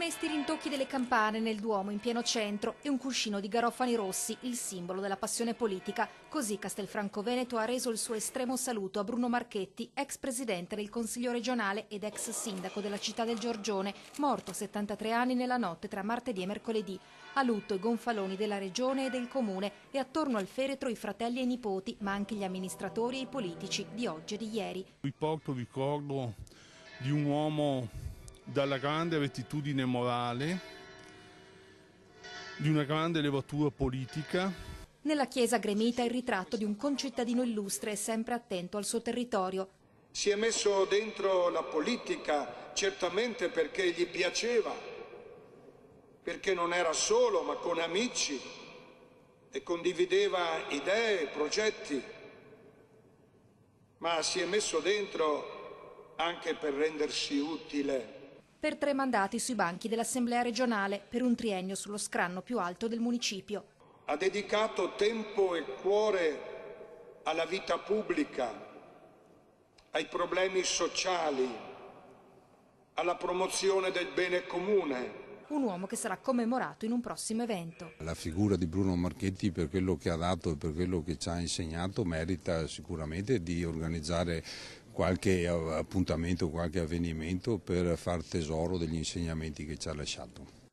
mesti rintocchi delle campane nel Duomo in pieno centro e un cuscino di garofani rossi, il simbolo della passione politica. Così Castelfranco Veneto ha reso il suo estremo saluto a Bruno Marchetti, ex presidente del Consiglio regionale ed ex sindaco della città del Giorgione, morto a 73 anni nella notte tra martedì e mercoledì. A lutto i gonfaloni della regione e del comune e attorno al feretro i fratelli e i nipoti, ma anche gli amministratori e i politici di oggi e di ieri. Vi porto il ricordo di un uomo dalla grande rettitudine morale, di una grande levatura politica. Nella chiesa gremita il ritratto di un concittadino illustre e sempre attento al suo territorio. Si è messo dentro la politica certamente perché gli piaceva, perché non era solo ma con amici e condivideva idee e progetti, ma si è messo dentro anche per rendersi utile. Per 3 mandati sui banchi dell'Assemblea regionale, per un triennio sullo scranno più alto del municipio. Ha dedicato tempo e cuore alla vita pubblica, ai problemi sociali, alla promozione del bene comune. Un uomo che sarà commemorato in un prossimo evento. La figura di Bruno Marchetti, per quello che ha dato e per quello che ci ha insegnato, merita sicuramente di organizzare qualche appuntamento, qualche avvenimento per far tesoro degli insegnamenti che ci ha lasciato.